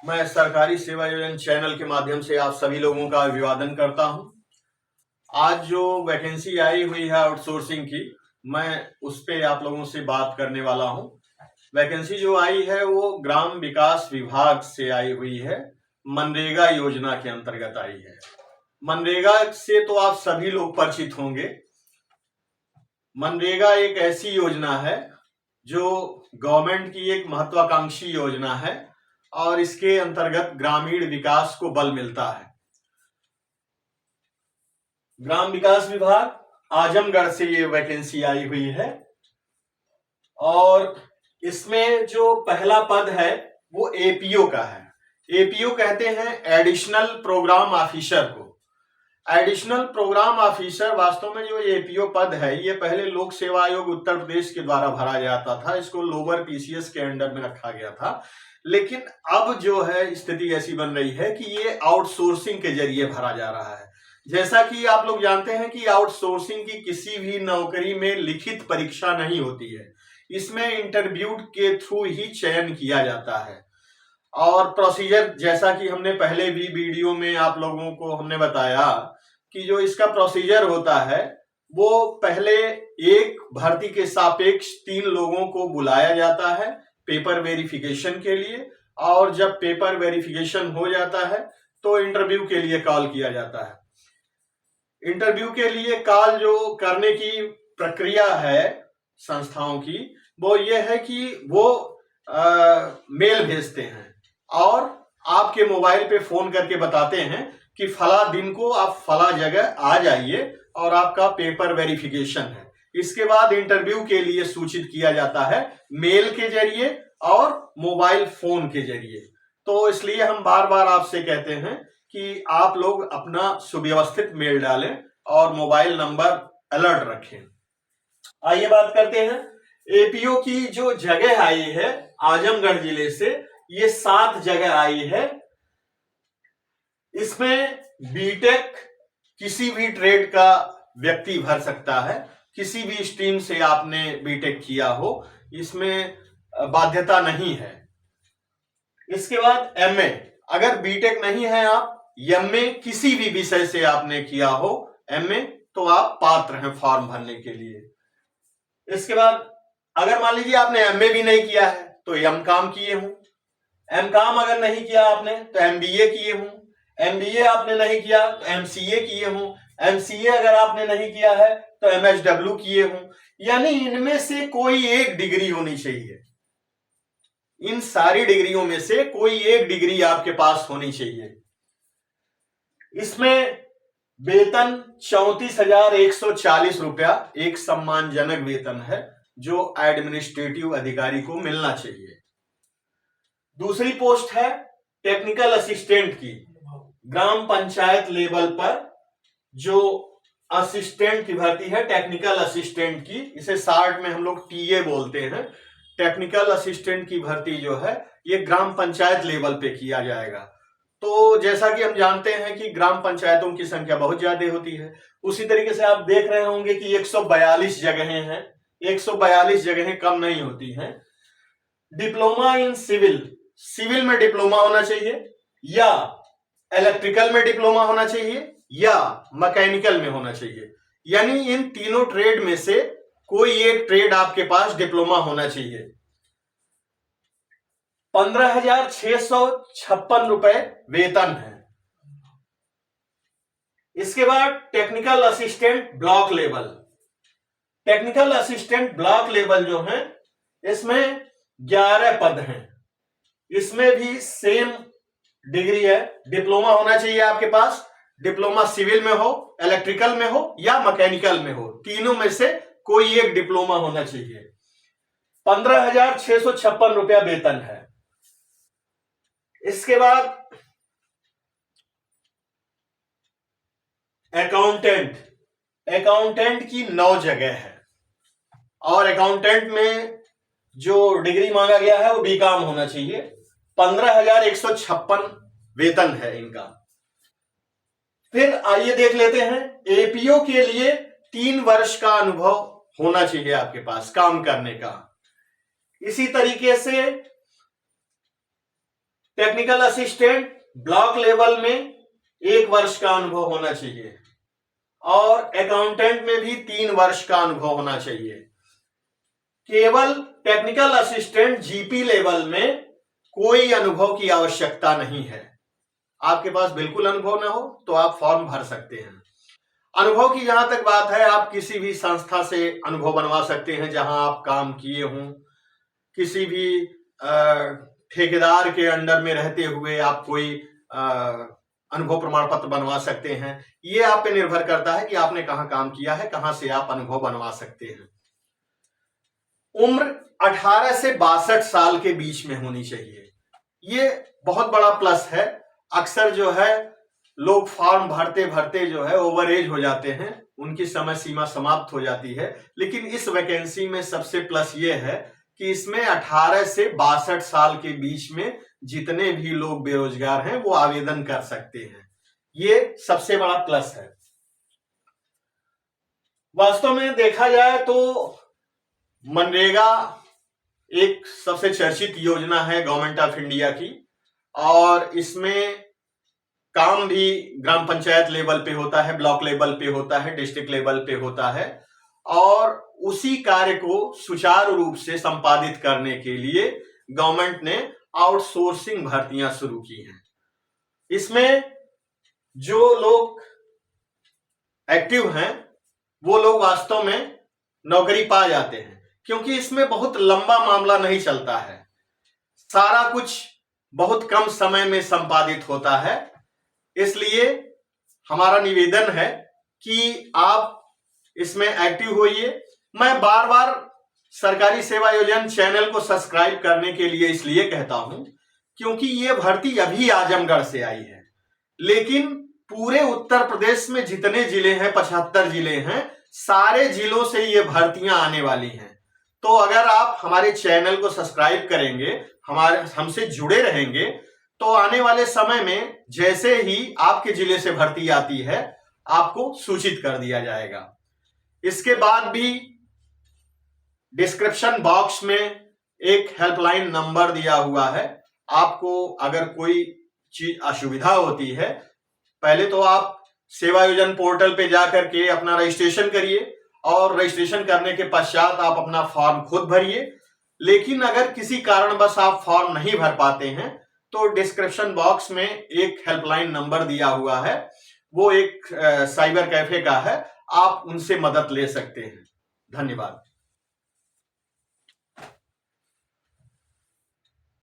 मैं सरकारी सेवा योजना चैनल के माध्यम से आप सभी लोगों का अभिवादन करता हूं। आज जो वैकेंसी आई हुई है आउटसोर्सिंग की, मैं उस पे आप लोगों से बात करने वाला हूं। वैकेंसी जो आई है वो ग्राम विकास विभाग से आई हुई है, मनरेगा योजना के अंतर्गत आई है। मनरेगा से तो आप सभी लोग परिचित होंगे। मनरेगा एक ऐसी योजना है जो गवर्नमेंट की एक महत्वाकांक्षी योजना है और इसके अंतर्गत ग्रामीण विकास को बल मिलता है। ग्राम विकास विभाग आजमगढ़ से ये वैकेंसी आई हुई है और इसमें जो पहला पद है वो एपीओ का है। एपीओ कहते हैं एडिशनल प्रोग्राम ऑफिसर को। एडिशनल प्रोग्राम ऑफिसर वास्तव में जो एपीओ पद है ये पहले लोक सेवा आयोग उत्तर प्रदेश के द्वारा भरा जाता था। इसको लोअर पीसीएस के अंडर में रखा गया था, लेकिन अब जो है स्थिति ऐसी बन रही है कि ये आउटसोर्सिंग के जरिए भरा जा रहा है। जैसा कि आप लोग जानते हैं कि आउटसोर्सिंग की किसी भी नौकरी में लिखित परीक्षा नहीं होती है, इसमें इंटरव्यू के थ्रू ही चयन किया जाता है। और प्रोसीजर जैसा कि हमने पहले भी वीडियो में आप लोगों को हमने बताया कि जो इसका प्रोसीजर होता है वो पहले एक भर्ती के सापेक्ष 3 लोगों को बुलाया जाता है पेपर वेरिफिकेशन के लिए, और जब पेपर वेरिफिकेशन हो जाता है तो इंटरव्यू के लिए कॉल किया जाता है। इंटरव्यू के लिए कॉल जो करने की प्रक्रिया है संस्थाओं की, वो ये है कि वो मेल भेजते हैं और आपके मोबाइल पे फोन करके बताते हैं कि फला दिन को आप फला जगह आ जाइए और आपका पेपर वेरिफिकेशन है। इसके बाद इंटरव्यू के लिए सूचित किया जाता है मेल के जरिए और मोबाइल फोन के जरिए। तो इसलिए हम बार बार आपसे कहते हैं कि आप लोग अपना सुव्यवस्थित मेल डालें और मोबाइल नंबर अलर्ट रखें। आइए बात करते हैं एपीओ की जो जगह आई है आजमगढ़ जिले से, ये 7 जगह आई है। इसमें बीटेक किसी भी ट्रेड का व्यक्ति भर सकता है, किसी भी स्ट्रीम से आपने बीटेक किया हो, इसमें बाध्यता नहीं है। इसके बाद एमए, अगर बीटेक नहीं है आप एमए किसी भी विषय से आपने किया हो एमए, तो आप पात्र हैं फॉर्म भरने के लिए। इसके बाद अगर मान लीजिए आपने एमए भी नहीं किया है तो एमकॉम किए हो, एमकॉम अगर नहीं किया आपने तो एमबीए किए हो, एमबीए आपने नहीं किया तो एमसीए किए हो, एमसीए अगर आपने नहीं किया है तो एमएसडब्ल्यू किए हो। यानी इनमें से कोई एक डिग्री होनी चाहिए, इन सारी डिग्रियों में से कोई एक डिग्री आपके पास होनी चाहिए। इसमें वेतन 34,140 रुपया एक सम्मानजनक वेतन है जो एडमिनिस्ट्रेटिव अधिकारी को मिलना चाहिए। दूसरी पोस्ट है टेक्निकल असिस्टेंट की। ग्राम पंचायत लेवल पर जो असिस्टेंट की भर्ती है टेक्निकल असिस्टेंट की, इसे शार्ट में हम लोग टीए बोलते हैं। टेक्निकल असिस्टेंट की भर्ती जो है ये ग्राम पंचायत लेवल पे किया जाएगा। तो जैसा कि हम जानते हैं कि ग्राम पंचायतों की संख्या बहुत ज्यादा होती है, उसी तरीके से आप देख रहे होंगे कि 142 जगहें हैं। 142 जगहें कम नहीं होती हैं। डिप्लोमा इन सिविल, सिविल में डिप्लोमा होना चाहिए, या इलेक्ट्रिकल में डिप्लोमा होना चाहिए, या मैकेनिकल में होना चाहिए। यानी इन तीनों ट्रेड में से कोई एक ट्रेड आपके पास डिप्लोमा होना चाहिए। 15,656 रुपए वेतन है। इसके बाद technical assistant block level. Technical assistant block level जो है इसमें 11 पद हैं। इसमें भी सेम डिग्री है, डिप्लोमा होना चाहिए आपके पास। डिप्लोमा सिविल में हो, इलेक्ट्रिकल में हो या मैकेनिकल में हो, तीनों में से कोई एक डिप्लोमा होना चाहिए। 15,656 रुपया वेतन है। इसके बाद अकाउंटेंट, अकाउंटेंट की 9 जगह है और अकाउंटेंट में जो डिग्री मांगा गया है वो बीकॉम होना चाहिए। 15,156 वेतन है इनका। फिर आइए देख लेते हैं एपीओ के लिए 3 वर्ष का अनुभव होना चाहिए आपके पास काम करने का। इसी तरीके से टेक्निकल असिस्टेंट ब्लॉक लेवल में 1 वर्ष का अनुभव होना चाहिए और अकाउंटेंट में भी 3 वर्ष का अनुभव होना चाहिए। केवल टेक्निकल असिस्टेंट जीपी लेवल में कोई अनुभव की आवश्यकता नहीं है। आपके पास बिल्कुल अनुभव ना हो तो आप फॉर्म भर सकते हैं। अनुभव की जहां तक बात है, आप किसी भी संस्था से अनुभव बनवा सकते हैं जहां आप काम किए हों। किसी भी ठेकेदार के अंडर में रहते हुए आप कोई अनुभव प्रमाण पत्र बनवा सकते हैं। ये आप पे निर्भर करता है कि आपने कहां काम किया है, कहां से आप अनुभव बनवा सकते हैं। उम्र 18 से 62 साल के बीच में होनी चाहिए। ये बहुत बड़ा प्लस है। अक्सर जो है लोग फॉर्म भरते भरते जो है ओवर एज हो जाते हैं, उनकी समय सीमा समाप्त हो जाती है। लेकिन इस वैकेंसी में सबसे प्लस ये है कि इसमें 18 से 62 साल के बीच में जितने भी लोग बेरोजगार हैं वो आवेदन कर सकते हैं। ये सबसे बड़ा प्लस है। वास्तव में देखा जाए तो मनरेगा एक सबसे चर्चित योजना है गवर्नमेंट ऑफ इंडिया की, और इसमें काम भी ग्राम पंचायत लेवल पे होता है, ब्लॉक लेवल पे होता है, डिस्ट्रिक्ट लेवल पे होता है। और उसी कार्य को सुचारू रूप से संपादित करने के लिए गवर्नमेंट ने आउटसोर्सिंग भर्तियां शुरू की हैं। इसमें जो लोग एक्टिव हैं वो लोग वास्तव में नौकरी पा जाते हैं, क्योंकि इसमें बहुत लंबा मामला नहीं चलता है। सारा कुछ बहुत कम समय में संपादित होता है। इसलिए हमारा निवेदन है कि आप इसमें एक्टिव होइए। मैं बार बार सरकारी सेवा योजना चैनल को सब्सक्राइब करने के लिए इसलिए कहता हूं क्योंकि ये भर्ती अभी आजमगढ़ से आई है, लेकिन पूरे उत्तर प्रदेश में जितने जिले हैं, 75 जिले हैं, सारे जिलों से ये भर्तियां आने वाली हैं। तो अगर आप हमारे चैनल को सब्सक्राइब करेंगे, हमसे जुड़े रहेंगे, तो आने वाले समय में जैसे ही आपके जिले से भर्ती आती है आपको सूचित कर दिया जाएगा। इसके बाद भी डिस्क्रिप्शन बॉक्स में एक हेल्पलाइन नंबर दिया हुआ है। आपको अगर कोई चीज असुविधा होती है, पहले तो आप सेवा योजना पोर्टल पे जाकर के अपना रजिस्ट्रेशन करिए, और रजिस्ट्रेशन करने के पश्चात आप अपना फॉर्म खुद भरिए। लेकिन अगर किसी कारणवश आप फॉर्म नहीं भर पाते हैं तो डिस्क्रिप्शन बॉक्स में एक हेल्पलाइन नंबर दिया हुआ है, वो एक साइबर कैफे का है, आप उनसे मदद ले सकते हैं। धन्यवाद।